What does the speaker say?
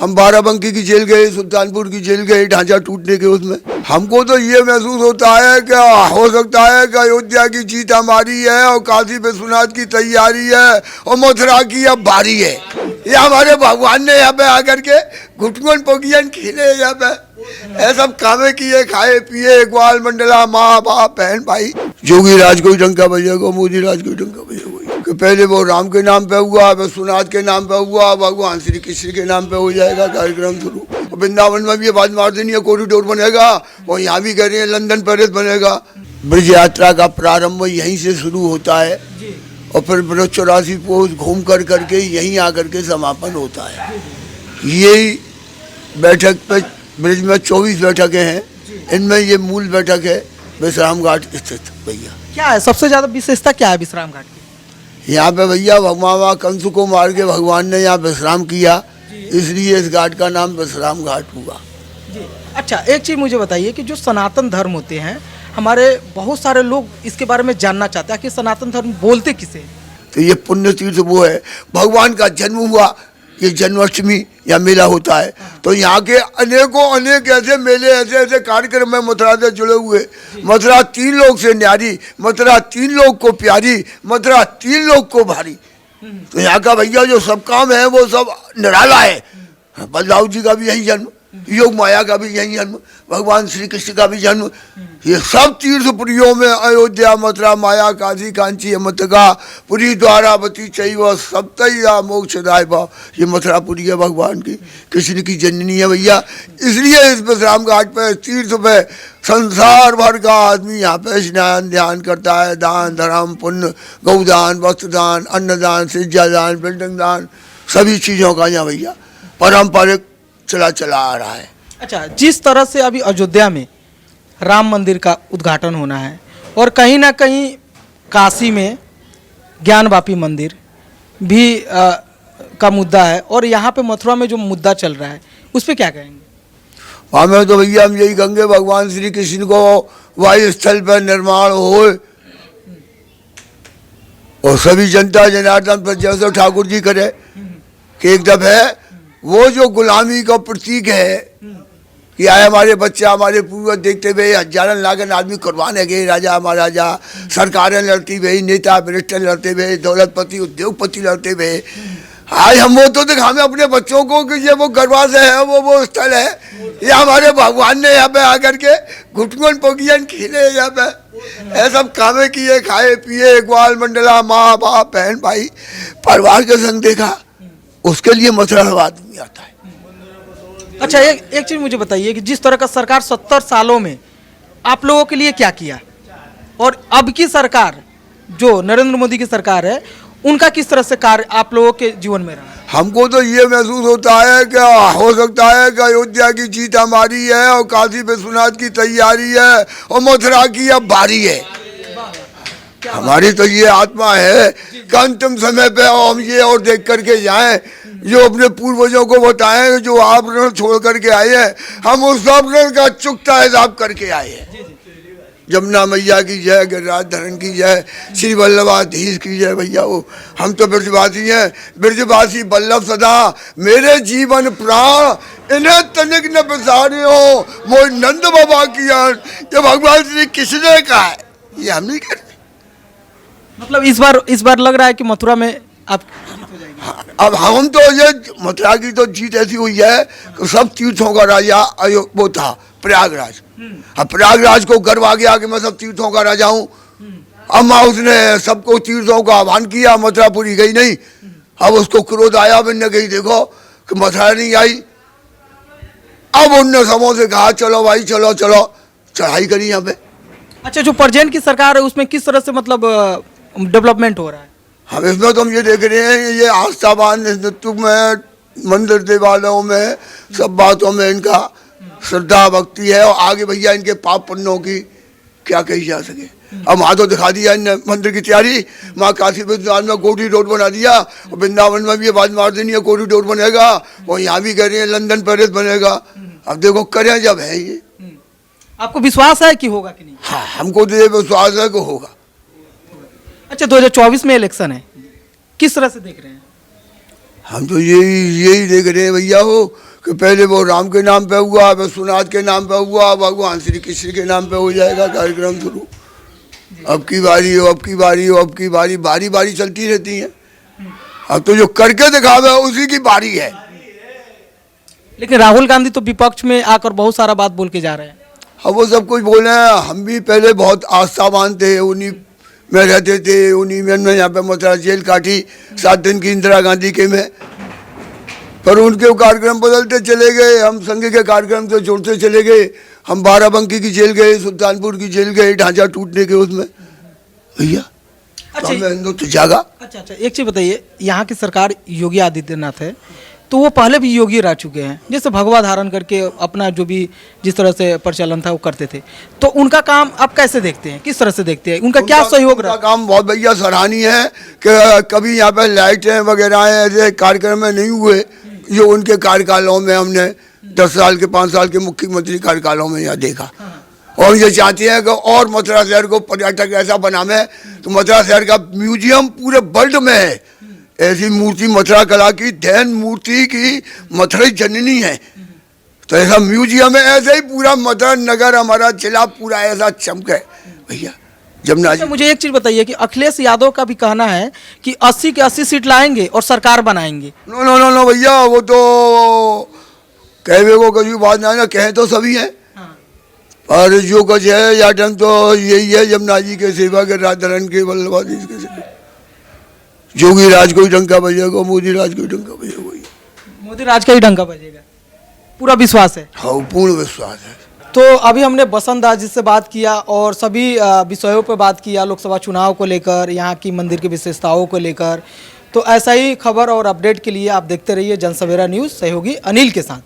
हम बाराबंकी की जेल गए, सुल्तानपुर की जेल गए, ढांचा टूटने के उसमें। हमको तो ये महसूस होता है कि हो सकता है कि अयोध्या की जीत हमारी है और काशी विश्वनाथ की तैयारी है और मथुरा की अब बारी है। ये हमारे भगवान ने यहाँ पे आकर के घुटगुन पोगियन खिले यहाँ पे ऐसा सब कामे किए, खाए पिए, ग्वाल मंडला, माँ बाप बहन भाई। जोगी राज को डंका बजेगा, मोदी राज को डंका बजेगा। कि पहले वो राम के नाम पे हुआ, विश्वनाथ के नाम पे हुआ, भगवान श्री कृष्ण के नाम पे हो जाएगा कार्यक्रम शुरू। वृंदावन में भी ये बात मार देनी है, कॉरिडोर बनेगा, वो यहाँ भी कह रहे हैं लंदन पेरिस बनेगा। ब्रज यात्रा का प्रारंभ यहीं से शुरू होता है और फिर ब्रज 84 कोस घूम कर करके यहीं आकर के समापन होता है। यही बैठक पे ब्रिज में 24 बैठकें हैं, इनमें ये मूल बैठक है विश्राम घाट स्थित। भैया क्या है सबसे ज्यादा विशेषता, क्या है विश्राम घाट की? यहाँ पे भैया भगवान कंस को मार के भगवान ने यहाँ विश्राम किया, इसलिए इस घाट का नाम विश्राम घाट हुआ। अच्छा, एक चीज मुझे बताइए कि जो सनातन धर्म होते हैं, हमारे बहुत सारे लोग इसके बारे में जानना चाहते हैं कि सनातन धर्म बोलते किसे? तो ये पुण्य तीर्थ वो है, भगवान का जन्म हुआ, ये जन्माष्टमी या मेला होता है। तो यहाँ के अनेक ऐसे मेले, ऐसे कार्यक्रम है मथुरा से जुड़े हुए। मथुरा 3 लोग से न्यारी, मथुरा 3 लोग को प्यारी, मथुरा 3 लोग को भारी। तो यहाँ का भैया जो सब काम है वो सब निराला है। बलराम जी का भी यही जन्म, योग माया का भी यही जन्म, भगवान श्री कृष्ण का भी जन्म। ये सब तीर्थपुरियों में अयोध्या, मथुरा, माया, काशी, कांची, मथुरा पुरी, द्वारावती चैव सप्तैया मोक्षदाय भाव। ये मथुरापुरी है भगवान की, कृष्ण की जननी है भैया। इसलिए इस विश्राम घाट पे, तीर्थ पे संसार भर का आदमी यहाँ पे स्नान ध्यान करता है। दान धर्म पुण्य, गौदान, वस्त्रदान, अन्नदान, सिज्जादान, बिल्डिंग दान, सभी चीज़ों का यहाँ भैया पारंपरिक चला आ रहा है। अच्छा, जिस तरह से अभी अयोध्या में राम मंदिर का उद्घाटन होना है और कहीं ना कहीं काशी में ज्ञानवापी मंदिर भी का मुद्दा है और यहाँ पे मथुरा में जो मुद्दा चल रहा है उस पर क्या कहेंगे? वहाँ में तो भैया हम यही कहेंगे भगवान श्री कृष्ण को वायु स्थल पर निर्माण हो और सभी जनता जनार्दन पर जैसे ठाकुर जी करे कि एक दफे वो जो गुलामी का प्रतीक है कि आए हमारे बच्चे, हमारे पूर्वज देखते हुए हजारन लागन आदमी कुर्बान है गए, राजा महाराजा, सरकारें लड़ती हुई, नेता मिनिस्टर लड़ते हुए, दौलतपति उद्योगपति लड़ते हुए, आज हम वो तो दिखावे अपने बच्चों को कि ये वो गर्भाशय है, वो स्थल है। ये हमारे भगवान ने यहाँ पे आकर के घुटगुन पोगियन खिले यहाँ पे ऐसा सब कामे किए, खाए पिए, ग्वाल मंडला, माँ बाप बहन भाई परिवार के संग देखा, उसके लिए मथुरा आदमी आता है। अच्छा, एक चीज मुझे बताइए कि जिस तरह का सरकार 70 सालों में आप लोगों के लिए क्या किया और अब की सरकार जो नरेंद्र मोदी की सरकार है उनका किस तरह से कार्य आप लोगों के जीवन में रहा? हमको तो ये महसूस होता है कि हो सकता है कि अयोध्या की जीत हमारी है और काशी विश्वनाथ की तैयारी है और मथुरा की अब बारी है। हमारी तो ये आत्मा है कि अंतिम समय पे हम ये और देख करके जाएं जो अपने पूर्वजों को बताएं जो आप ऋण छोड़ करके आए हैं, हम उस सब ऋण का चुकता हिसाब करके आए हैं। जमुना मैया की जय, गिरिराज धरण की जय, श्री वल्लभाधीश की जय। भैया वो हम तो ब्रजवासी हैं, ब्रजवासी वल्लभ सदा मेरे जीवन प्राण, इन्हें तनिक न बिसारे हो मोह नंद बाबा की यार। ये भगवान श्री कृष्ण ने कहा है, ये हम नहीं करते। मतलब इस बार लग रहा है कि मथुरा में आप अब हम तो ये मथुरा की तो जीत ऐसी हुई है कि सब तीर्थों का राजा वो था प्रयागराज। अब प्रयागराज को गर्व आ गया कि मैं सब तीर्थों का राजा हूँ। अब माँ उसने सबको तीर्थों का आह्वान किया, मथुरा पूरी गई नहीं। अब उसको क्रोध आया, मैंने कही देखो कि मथुरा नहीं आई। अब उनने सबों से कहा चलो भाई चलो चढ़ाई करी यहाँ पे। अच्छा, जो प्रेजेंट की सरकार है उसमें किस तरह से मतलब डेवलपमेंट हो रहा है? हम इसमें तो हम ये देख रहे हैं ये आस्थावान नेतृत्व में, मंदिर देवालयों में, सब बातों में इनका श्रद्धा भक्ति है और आगे भैया इनके पाप पुण्यों की क्या कही जा सके। अब वहाँ तो दिखा दिया इनने मंदिर की तैयारी, माँ काशी विश्वनाथ में कॉरिडोर बना दिया और वृंदावन में भी ये बात मार देनी है कॉरिडोर बनेगा, और यहाँ भी कह रहे हैं लंदन पेरिस बनेगा। अब देखो करें जब है ये। आपको विश्वास है कि होगा कि नहीं? हाँ, हमको तो ये विश्वास है कि होगा। अच्छा, 2024 में इलेक्शन है, किस तरह से देख रहे हैं? हम तो यही देख रहे हैं भैया हो कि पहले वो राम के नाम पे हुआ, विश्वनाथ के नाम पे हुआ, भगवान श्री कृष्ण के नाम पे हो जाएगा कार्यक्रम शुरू। अब की बारी हो, अब की बारी हो, अब की बारी, बारी बारी चलती रहती है। अब तो जो करके दिखावे उसी की बारी है। लेकिन राहुल गांधी तो विपक्ष में आकर बहुत सारा बात बोल के जा रहे हैं। अब वो सब कुछ बोले हैं, हम भी पहले बहुत आस्थावान थे, उन्हीं में रहते थे, उन्हीं में हमने यहाँ पे मथुरा जेल काटी 7 दिन की इंदिरा गांधी के में। पर उनके कार्यक्रम बदलते चले गए, हम संघ के कार्यक्रम से जोड़ते चले गए। हम बाराबंकी की जेल गए, सुल्तानपुर की जेल गए, ढांचा टूटने के उसमें भैया। अच्छा, तो हमें हिंदुत्व जागा। अच्छा, एक चीज बताइए, यहाँ की सरकार योगी आदित्यनाथ है, तो वो पहले भी योगी रह चुके हैं, जैसे भगवा धारण करके अपना जो भी जिस तरह से प्रचलन था वो करते थे। तो उनका काम आप कैसे देखते हैं, किस तरह से देखते हैं, उनका क्या सहयोग रहा? उनका काम बहुत भैया सराहनीय है कि कभी यहाँ पे लाइटें वगैरह ऐसे कार्यक्रम में नहीं हुए जो उनके कार्यकालों में हमने 10 साल के 5 साल के मुख्यमंत्री कार्यकालों में यहाँ देखा। और ये चाहते हैं कि और मथुरा शहर को पर्यटक ऐसा बनावे, तो मथुरा शहर का म्यूजियम पूरे वर्ल्ड में है। ऐसी मूर्ति मथुरा कला की, धैन मूर्ति की मथुरा जननी है, तो ऐसा म्यूजियम है। ऐसे ही पूरा मथुरा नगर हमारा जिला पूरा ऐसा चमके भैया जमुना जी। मुझे एक चीज बताइए कि अखिलेश यादव का भी कहना है कि 80 के 80 सीट लाएंगे और सरकार बनाएंगे। नो नो नो नो भैया, वो तो कहवे को कभी बात ना ना, कहे तो सभी हैं। और जो कुछ है या ढंग तो यही है, जमुना जी के सेवा के राजधरण के बल्लभाजी के सेवा। जोगी राज को ही डंका बजेगा, मोदी राज को ही डंका बजेगा। मोदी राज का ही डंका बजेगा, पूरा विश्वास है। हाँ, पूर्ण विश्वास है। तो अभी हमने बसंत दास जी से बात किया और सभी विषयों पर बात किया, लोकसभा चुनाव को लेकर, यहाँ की मंदिर की विशेषताओं को लेकर। तो ऐसा ही खबर और अपडेट के लिए आप देखते रहिए जनसवेरा न्यूज़, सहयोगी अनिल के साथ।